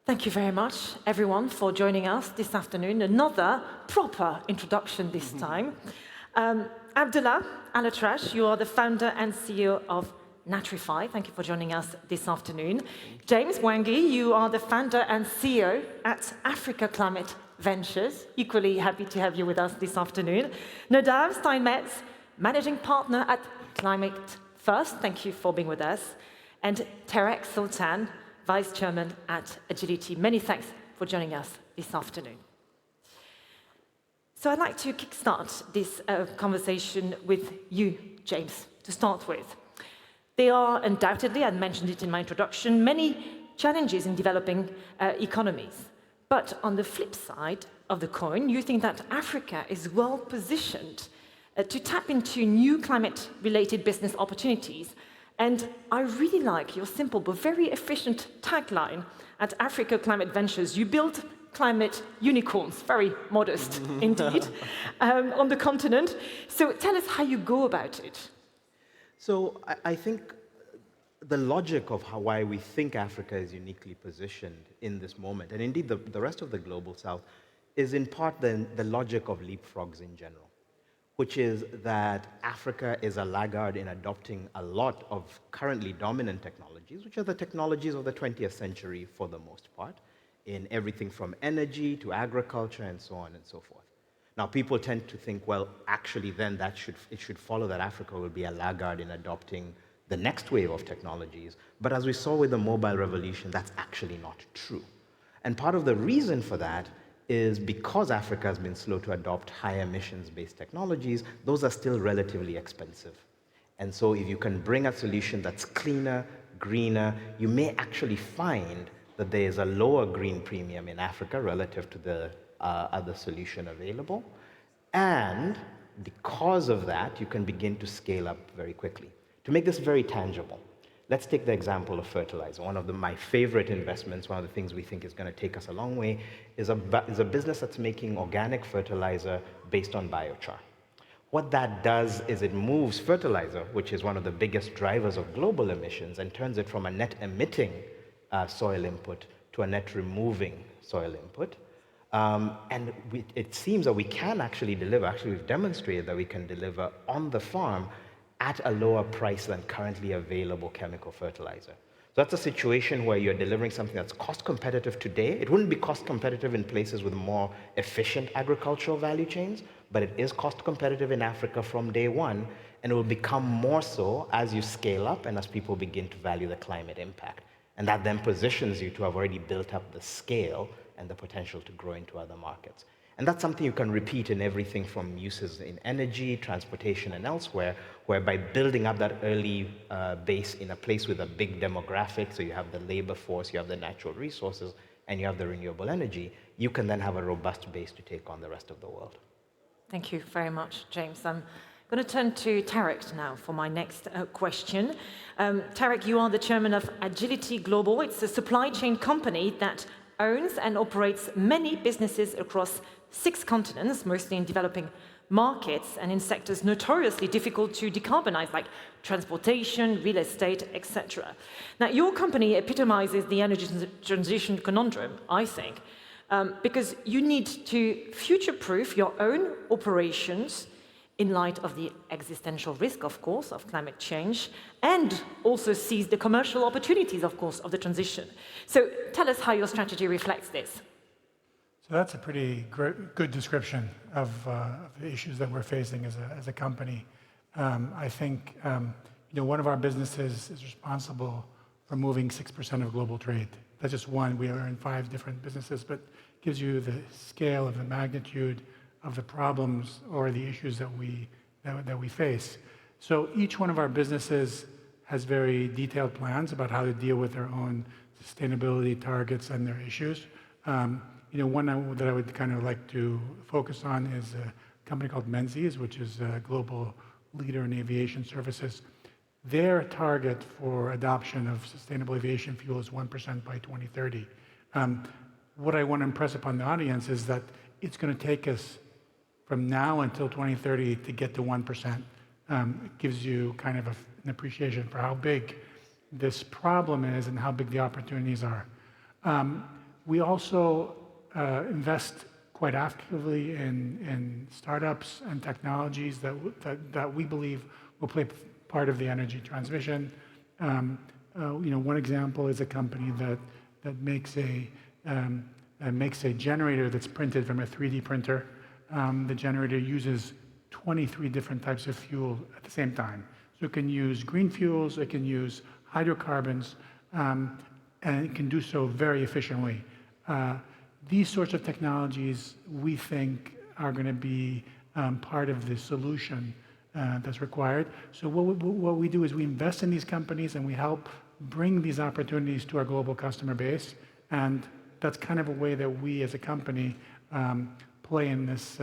Thank you very much, everyone, for joining us this afternoon. Another proper introduction this time. Abdulla, Al-Atrash, you are the founder and CEO of Natrify. Thank you for joining us this afternoon. James Mwangi, you are the founder and CEO at Africa Climate Ventures. Equally happy to have you with us this afternoon. Nadav Steinmetz, managing partner at Climate First. Thank you for being with us. And Tarek Sultan, Vice Chairman at Agility. Many thanks for joining us this afternoon. So I'd like to kickstart this conversation with you, James, to start with. There are undoubtedly, I mentioned it in my introduction, many challenges in developing economies. But on the flip side of the coin, you think that Africa is well positioned to tap into new climate-related business opportunities. And I really like your simple but very efficient tagline at Africa Climate Ventures. You build climate unicorns, very modest indeed, on the continent. So tell us how you go about it. So I think the logic of why we think Africa is uniquely positioned in this moment, and indeed the rest of the global south, is in part the logic of leapfrogs in general, which is that Africa is a laggard in adopting a lot of currently dominant technologies, which are the technologies of the 20th century for the most part, in everything from energy to agriculture and so on and so forth. Now, people tend to think, well, actually then it should follow that Africa will be a laggard in adopting the next wave of technologies. But as we saw with the mobile revolution, that's actually not true. And part of the reason for that is because Africa has been slow to adopt high emissions-based technologies, those are still relatively expensive. And so if you can bring a solution that's cleaner, greener, you may actually find that there is a lower green premium in Africa relative to the other solution available. And because of that, you can begin to scale up very quickly. To make this very tangible, let's take the example of fertilizer. One of my favorite investments, one of the things we think is going to take us a long way, is a business that's making organic fertilizer based on biochar. What that does is it moves fertilizer, which is one of the biggest drivers of global emissions, and turns it from a net emitting soil input to a net removing soil input. And it seems that we can actually deliver, actually we've demonstrated that we can deliver on the farm at a lower price than currently available chemical fertilizer. So that's a situation where you're delivering something that's cost competitive today. It wouldn't be cost competitive in places with more efficient agricultural value chains, but it is cost competitive in Africa from day one, and it will become more so as you scale up and as people begin to value the climate impact. And that then positions you to have already built up the scale and the potential to grow into other markets. And that's something you can repeat in everything from uses in energy, transportation, and elsewhere, where by building up that early base in a place with a big demographic, so you have the labor force, you have the natural resources, and you have the renewable energy, you can then have a robust base to take on the rest of the world. Thank you very much, James. I'm going to turn to Tarek now for my next question. Tarek, you are the chairman of Agility Global. It's a supply chain company that owns and operates many businesses across 6 continents, mostly in developing markets and in sectors notoriously difficult to decarbonize, like transportation, real estate, etc. Now, your company epitomizes the energy transition conundrum, I think, because you need to future-proof your own operations in light of the existential risk, of course, of climate change, and also seize the commercial opportunities, of course, of the transition. So tell us how your strategy reflects this. So that's a pretty good description of the issues that we're facing as a company. I think one of our businesses is responsible for moving 6% of global trade. That's just one. We are in 5 different businesses, but gives you the scale of the magnitude of the problems or the issues that we face. So each one of our businesses has very detailed plans about how to deal with their own sustainability targets and their issues. One that I would kind of like to focus on is a company called Menzies, which is a global leader in aviation services. Their target for adoption of sustainable aviation fuel is 1% by 2030. What I want to impress upon the audience is that it's going to take us from now until 2030 to get to 1%. It gives you kind of an appreciation for how big this problem is and how big the opportunities are. We also invest quite actively in startups and technologies that we believe will play part of the energy transmission. One example is a company that makes a generator that's printed from a 3D printer. The generator uses 23 different types of fuel at the same time. So it can use green fuels, it can use hydrocarbons, and it can do so very efficiently. These sorts of technologies, we think, are going to be part of the solution that's required. So what we do is we invest in these companies and we help bring these opportunities to our global customer base. And that's kind of a way that we as a company play in this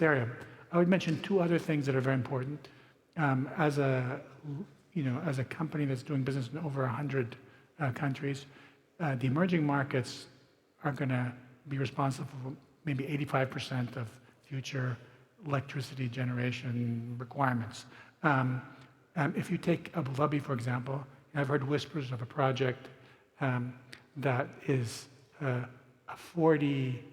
area. I would mention two other things that are very important. As a company that's doing business in over 100 countries, the emerging markets are going to be responsible for maybe 85% of future electricity generation requirements. If you take Abu Dhabi, for example, I've heard whispers of a project that is a 40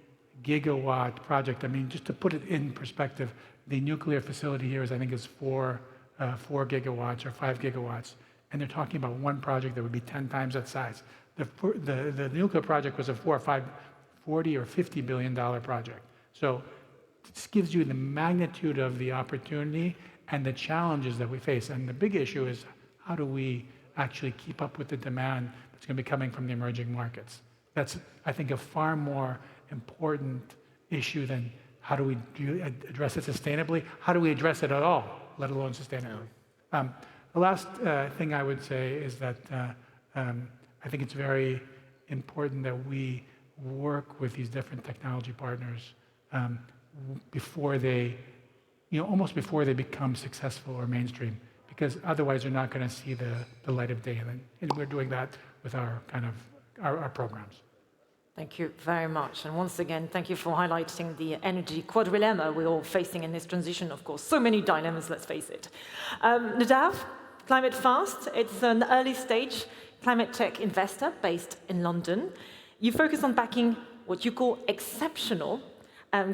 gigawatt project. I mean, just to put it in perspective, the nuclear facility here is 4 gigawatts or 5 gigawatts, and they're talking about one project that would be 10 times that size. The nuclear project was a 40 or $50 billion project. So this gives you the magnitude of the opportunity and the challenges that we face. And the big issue is, how do we actually keep up with the demand that's going to be coming from the emerging markets? That's, I think, a far more important issue than how do we address it sustainably? How do we address it at all, let alone sustainably? The last thing I would say is that I think it's very important that we work with these different technology partners before they, almost before they become successful or mainstream, because otherwise they're not going to see the light of day. And we're doing that with our programs. Thank you very much. And once again, thank you for highlighting the energy quadrilemma we're all facing in this transition, of course. So many dilemmas, let's face it. Nadav, Climate Fast, it's an early stage climate tech investor based in London. You focus on backing what you call exceptional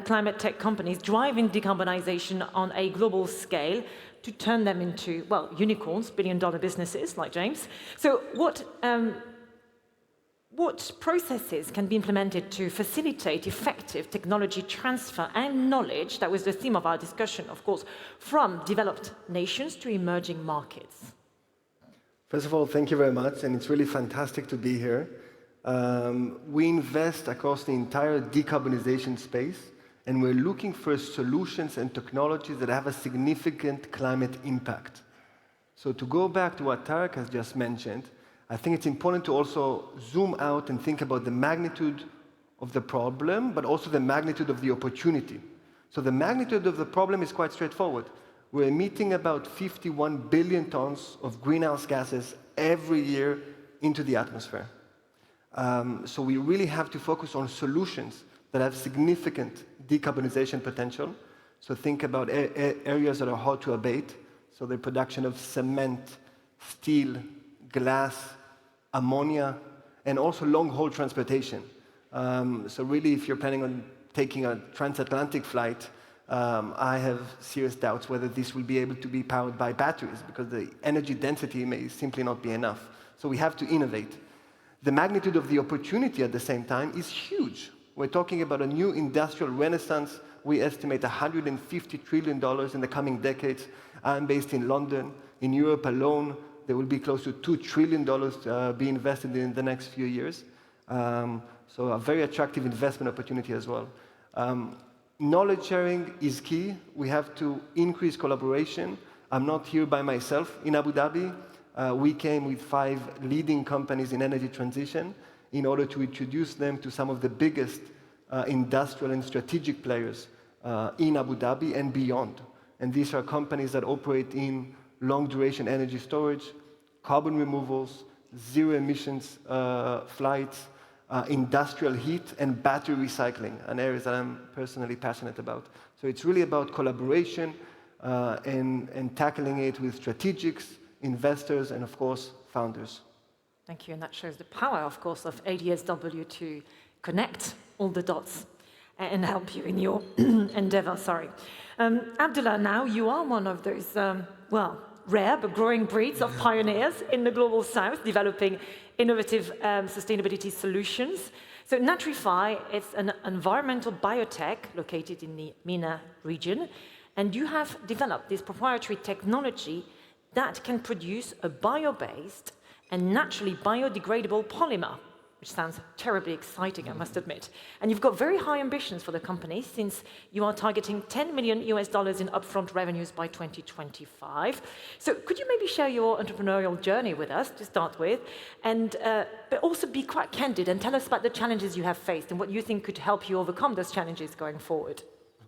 climate tech companies driving decarbonization on a global scale to turn them into, well, unicorns, billion-dollar businesses like James. So what processes can be implemented to facilitate effective technology transfer and knowledge, that was the theme of our discussion, of course, from developed nations to emerging markets? First of all, thank you very much, and it's really fantastic to be here. We invest across the entire decarbonization space, and we're looking for solutions and technologies that have a significant climate impact. So to go back to what Tarek has just mentioned, I think it's important to also zoom out and think about the magnitude of the problem, but also the magnitude of the opportunity. So the magnitude of the problem is quite straightforward. We're emitting about 51 billion tons of greenhouse gases every year into the atmosphere. So we really have to focus on solutions that have significant decarbonization potential. So think about areas that are hard to abate. So the production of cement, steel, glass, ammonia, and also long-haul transportation. So really, if you're planning on taking a transatlantic flight, I have serious doubts whether this will be able to be powered by batteries, because the energy density may simply not be enough. So we have to innovate. The magnitude of the opportunity at the same time is huge. We're talking about a new industrial renaissance. We estimate $150 trillion in the coming decades. I'm based in London. In Europe alone, there will be close to $2 trillion be invested in the next few years. So a very attractive investment opportunity as well. Knowledge sharing is key. We have to increase collaboration. I'm not here by myself in Abu Dhabi. We came with 5 leading companies in energy transition in order to introduce them to some of the biggest industrial and strategic players in Abu Dhabi and beyond. And these are companies that operate in long-duration energy storage, carbon removals, zero emissions flights, industrial heat, and battery recycling, an area that I'm personally passionate about. So it's really about collaboration and tackling it with strategics, investors, and of course, founders. Thank you, and that shows the power, of course, of ADSW to connect all the dots and help you in your endeavor, sorry. Abdulla, now you are one of those, well, rare but growing breeds of pioneers in the Global South, developing innovative sustainability solutions. So Natrify is an environmental biotech located in the MENA region, and you have developed this proprietary technology that can produce a bio-based and naturally biodegradable polymer, which sounds terribly exciting, I must admit. And you've got very high ambitions for the company, since you are targeting $10 million in upfront revenues by 2025. So could you maybe share your entrepreneurial journey with us to start with, and but also be quite candid and tell us about the challenges you have faced and what you think could help you overcome those challenges going forward?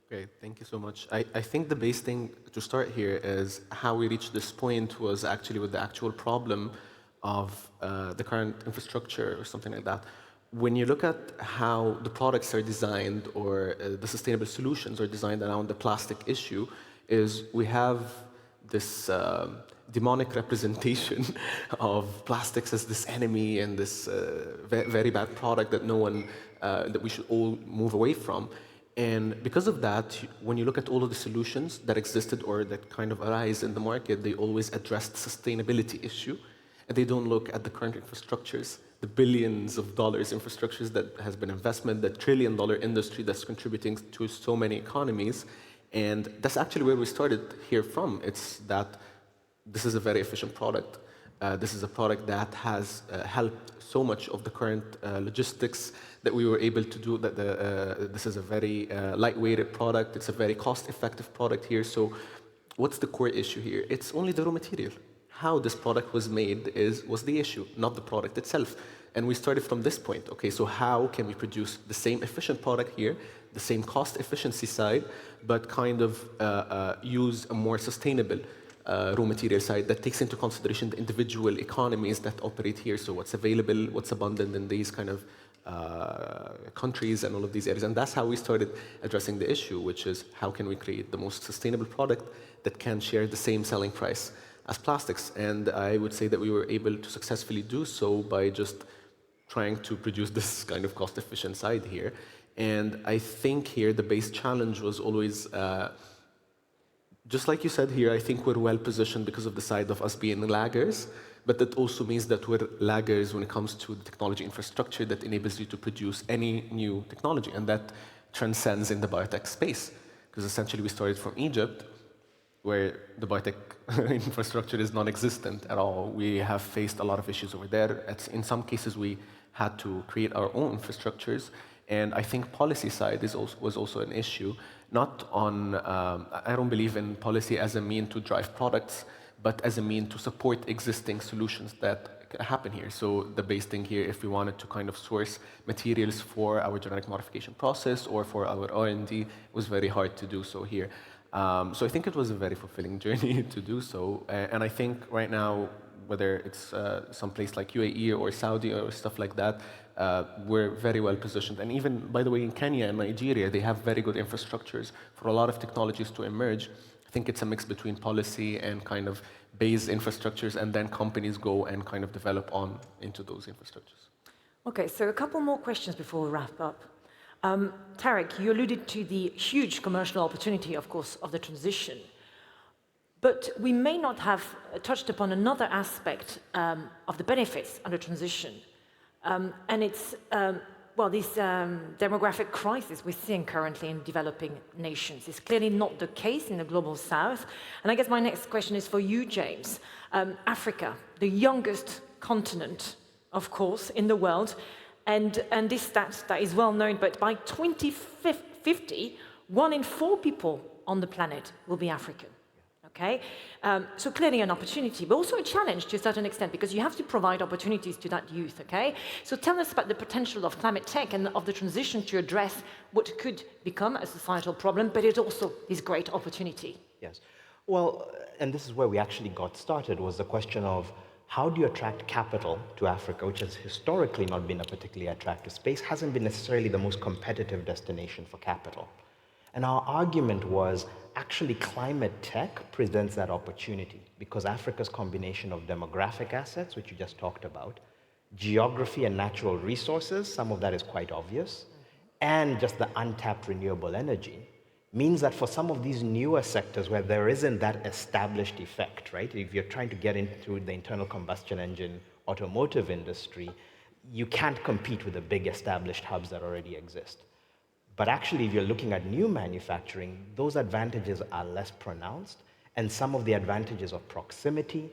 Great, thank you so much. I think the base thing to start here is how we reached this point was actually with the actual problem of the current infrastructure or something like that. When you look at how the products are designed or the sustainable solutions are designed around the plastic issue, is we have this demonic representation of plastics as this enemy and this very bad product that no one, that we should all move away from. And because of that, when you look at all of the solutions that existed or that kind of arise in the market, they always address the sustainability issue. And they don't look at the current infrastructures, the billions of dollars infrastructures that has been investment, the trillion-dollar industry that's contributing to so many economies. And that's actually where we started here from. It's that this is a very efficient product. This is a product that has helped so much of the current logistics that we were able to do. This is a very lightweighted product. It's a very cost-effective product here. So what's the core issue here? It's only the raw material. How this product was made was the issue, not the product itself. And we started from this point. Okay, so how can we produce the same efficient product here, the same cost efficiency side, but kind of use a more sustainable raw material side that takes into consideration the individual economies that operate here. So what's available, what's abundant in these kind of countries and all of these areas. And that's how we started addressing the issue, which is how can we create the most sustainable product that can share the same selling price as plastics. And I would say that we were able to successfully do so by just trying to produce this kind of cost-efficient side here. And I think here the base challenge was always, just like you said here, I think we're well positioned because of the side of us being laggers, but that also means that we're laggers when it comes to the technology infrastructure that enables you to produce any new technology, and that transcends in the biotech space. Because essentially we started from Egypt, where the biotech infrastructure is non-existent at all. We have faced a lot of issues over there. In some cases, we had to create our own infrastructures. And I think policy side was also an issue. Not on, I don't believe in policy as a mean to drive products, but as a mean to support existing solutions that happen here. So the base thing here, if we wanted to kind of source materials for our genetic modification process or for our R&D, it was very hard to do so here. So I think it was a very fulfilling journey to do so. And I think right now, whether it's some place like UAE or Saudi or stuff like that, we're very well positioned. And even, by the way, in Kenya and Nigeria, they have very good infrastructures for a lot of technologies to emerge. I think it's a mix between policy and kind of base infrastructures, and then companies go and kind of develop on into those infrastructures. Okay, so a couple more questions before we wrap up. Tarek, you alluded to the huge commercial opportunity, of course, of the transition. But we may not have touched upon another aspect of the benefits of the transition. And it's, well, this demographic crisis we're seeing currently in developing nations is clearly not the case in the Global South. And I guess my next question is for you, James. Africa, the youngest continent, of course, in the world, and this stat that is well known, but by 2050, 1 in 4 people on the planet will be African. Okay, so clearly an opportunity, but also a challenge to a certain extent, because you have to provide opportunities to that youth. Okay, so tell us about the potential of climate tech and of the transition to address what could become a societal problem, but it's also this great opportunity. Yes, well, and this is where we actually got started, was the question of how do you attract capital to Africa, which has historically not been a particularly attractive space, hasn't been necessarily the most competitive destination for capital. And our argument was, actually climate tech presents that opportunity, because Africa's combination of demographic assets, which you just talked about, geography and natural resources, some of that is quite obvious, and just the untapped renewable energy, means that for some of these newer sectors where there isn't that established effect, right? If you're trying to get into the internal combustion engine automotive industry, you can't compete with the big established hubs that already exist. But actually, if you're looking at new manufacturing, those advantages are less pronounced, and some of the advantages of proximity,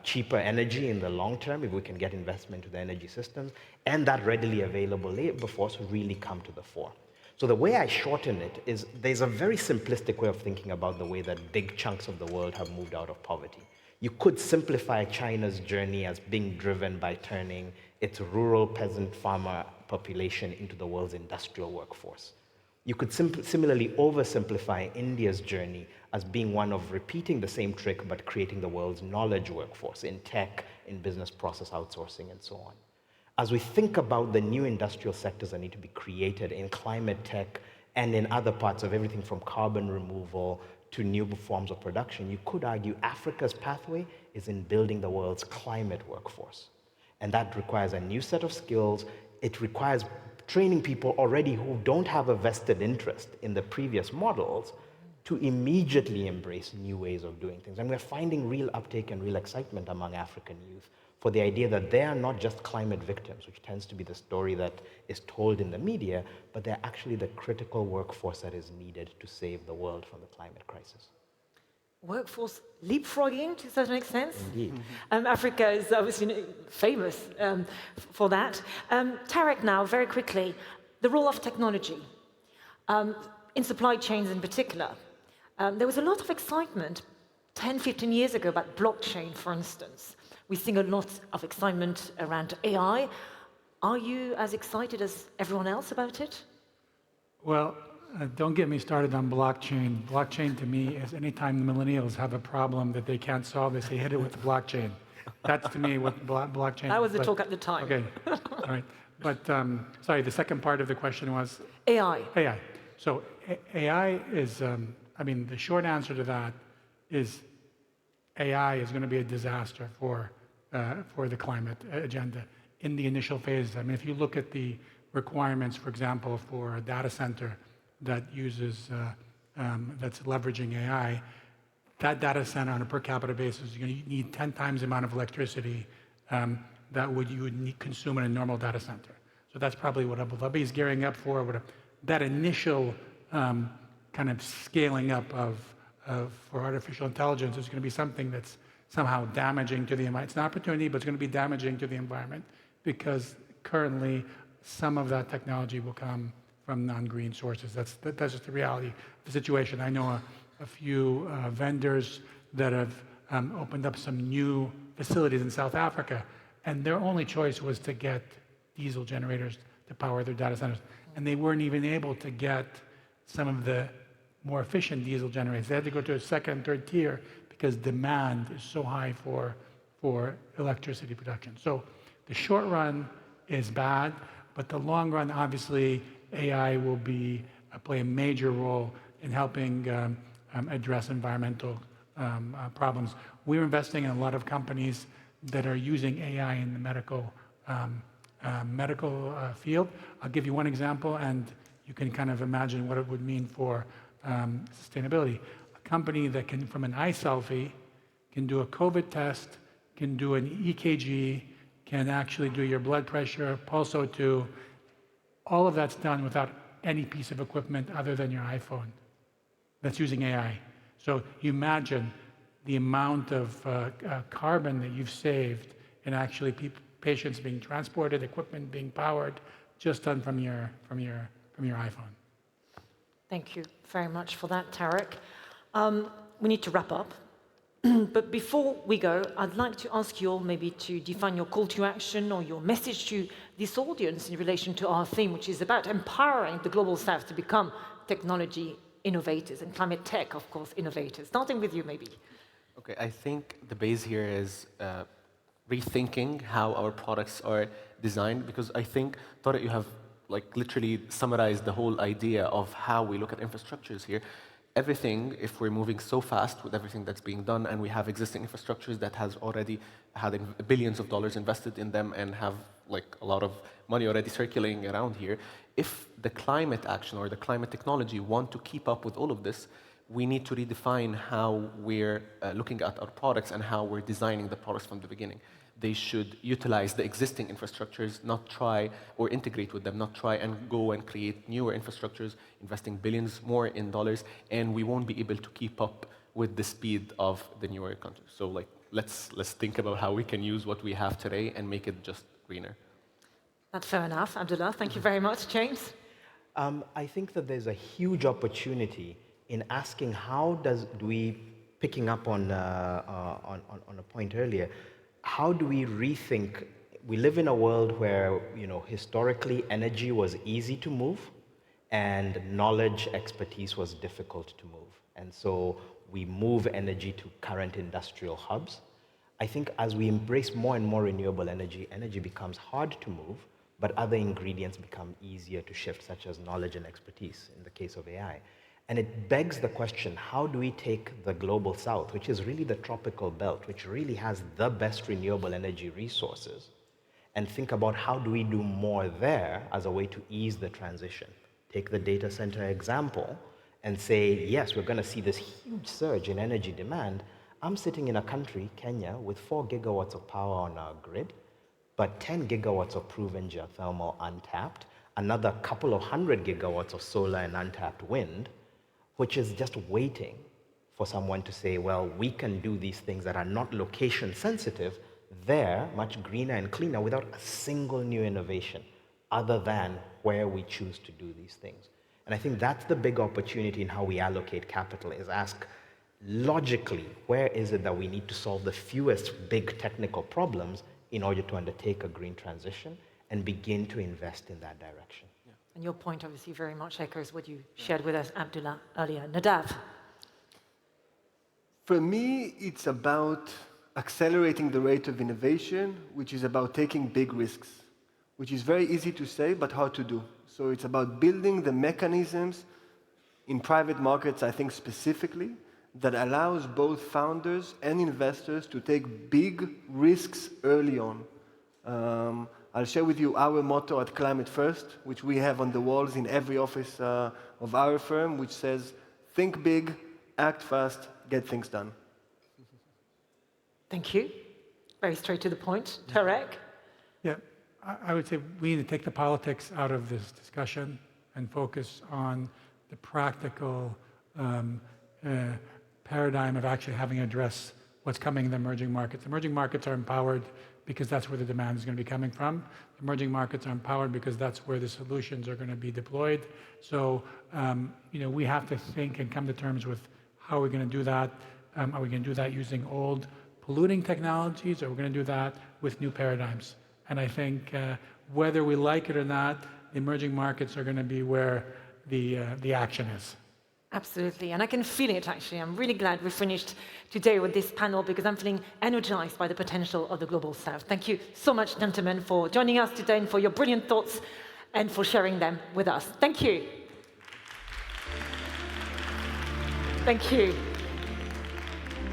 cheaper energy in the long term, if we can get investment to the energy systems, and that readily available labor force really come to the fore. So the way I shorten it is there's a very simplistic way of thinking about the way that big chunks of the world have moved out of poverty. You could simplify China's journey as being driven by turning its rural peasant farmer population into the world's industrial workforce. You could similarly oversimplify India's journey as being one of repeating the same trick but creating the world's knowledge workforce in tech, in business process outsourcing, and so on. As we think about the new industrial sectors that need to be created in climate tech and in other parts of everything from carbon removal to new forms of production, you could argue Africa's pathway is in building the world's climate workforce. And that requires a new set of skills. It requires training people already who don't have a vested interest in the previous models to immediately embrace new ways of doing things. And we're finding real uptake and real excitement among African youth for the idea that they are not just climate victims, which tends to be the story that is told in the media, but they're actually the critical workforce that is needed to save the world from the climate crisis. Workforce leapfrogging to a certain extent. Indeed. Africa is obviously famous for that. Tarek, now, very quickly, the role of technology in supply chains in particular. There was a lot of excitement 10, 15 years ago about blockchain, for instance. We're seeing a lot of excitement around AI. Are you as excited as everyone else about it? Well, don't get me started on blockchain. Blockchain to me is anytime the millennials have a problem that they can't solve, they say hit it with the blockchain. That's to me what blockchain. That was the talk at the time. Okay, all right. But sorry, the second part of the question was AI. AI. So AI is, the short answer to that is AI is going to be a disaster for the climate agenda in the initial phase. If you look at the requirements, for example, for a data center that uses, that's leveraging AI, that data center on a per capita basis, you're going to need 10 times the amount of electricity that you would consume in a normal data center. So that's probably what Abu Dhabi is gearing up for. That initial kind of scaling up for artificial intelligence is going to be something that's somehow damaging to the environment. It's an opportunity, but it's going to be damaging to the environment because currently some of that technology will come from non-green sources. That's just the reality of the situation. I know a few vendors that have opened up some new facilities in South Africa, and their only choice was to get diesel generators to power their data centers. And they weren't even able to get some of the more efficient diesel generators. They had to go to a second and third tier because demand is so high for electricity production. So the short run is bad, but the long run, obviously, AI will play a major role in helping address environmental problems. We're investing in a lot of companies that are using AI in the medical field. I'll give you one example, and you can kind of imagine what it would mean for sustainability. A company that can, from an eye selfie, can do a COVID test, can do an EKG, can actually do your blood pressure, pulse O2. All of that's done without any piece of equipment other than your iPhone that's using AI. So you imagine the amount of carbon that you've saved in actually patients being transported, equipment being powered, just done from your iPhone. Thank you very much for that, Tarek. We need to wrap up. But before we go, I'd like to ask you all maybe to define your call to action or your message to this audience in relation to our theme, which is about empowering the Global South to become technology innovators and climate tech, of course, innovators. Starting with you, maybe. Okay, I think the base here is rethinking how our products are designed, because I think, Tarek, you have literally summarized the whole idea of how we look at infrastructures here. everything, if we're moving so fast with everything that's being done, and we have existing infrastructures that has already had billions of dollars invested in them and have like a lot of money already circulating around here, if the climate action or the climate technology want to keep up with all of this, we need to redefine how we're looking at our products and how we're designing the products from the beginning. They should utilize the existing infrastructures, not try or integrate with them, not try and go and create newer infrastructures, investing billions more in dollars, and we won't be able to keep up with the speed of the newer countries. So like, let's think about how we can use what we have today and make it just greener. That's fair enough. Abdulla, thank you very much. James? I think that there's a huge opportunity in asking how do we, picking up on a point earlier, how do we rethink? We live in a world where, historically energy was easy to move and knowledge, expertise was difficult to move. And so we move energy to current industrial hubs. I think as we embrace more and more renewable energy, energy becomes hard to move, but other ingredients become easier to shift, such as knowledge and expertise in the case of AI. And it begs the question, how do we take the global south, which is really the tropical belt, which really has the best renewable energy resources, and think about how do we do more there as a way to ease the transition? Take the data center example and say, yes, we're going to see this huge surge in energy demand. I'm sitting in a country, Kenya, with 4 gigawatts of power on our grid, but 10 gigawatts of proven geothermal untapped, another couple of 100 gigawatts of solar and untapped wind, which is just waiting for someone to say, well, we can do these things that are not location sensitive there, much greener and cleaner, without a single new innovation other than where we choose to do these things. And I think that's the big opportunity in how we allocate capital, is ask logically, where is it that we need to solve the fewest big technical problems in order to undertake a green transition and begin to invest in that direction. Yeah. And your point obviously very much echoes what you shared with us, Abdulla, earlier. Nadav? For me, it's about accelerating the rate of innovation, which is about taking big risks, which is very easy to say, but hard to do. So it's about building the mechanisms in private markets, I think specifically, that allows both founders and investors to take big risks early on. I'll share with you our motto at Climate First, which we have on the walls in every office of our firm, which says, think big, act fast, get things done. Thank you. Very straight to the point. Tarek? Yeah, I would say we need to take the politics out of this discussion and focus on the practical paradigm of actually having to address what's coming in the emerging markets. Emerging markets are empowered because that's where the demand is going to be coming from. Emerging markets are empowered because that's where the solutions are going to be deployed. So, we have to think and come to terms with how we're going to do that. Are we going to do that using old polluting technologies, or are we going to do that with new paradigms? And I think whether we like it or not, the emerging markets are going to be where the action is. Absolutely, and I can feel it actually. I'm really glad we finished today with this panel because I'm feeling energized by the potential of the Global South. Thank you so much, gentlemen, for joining us today and for your brilliant thoughts and for sharing them with us. Thank you. Thank you.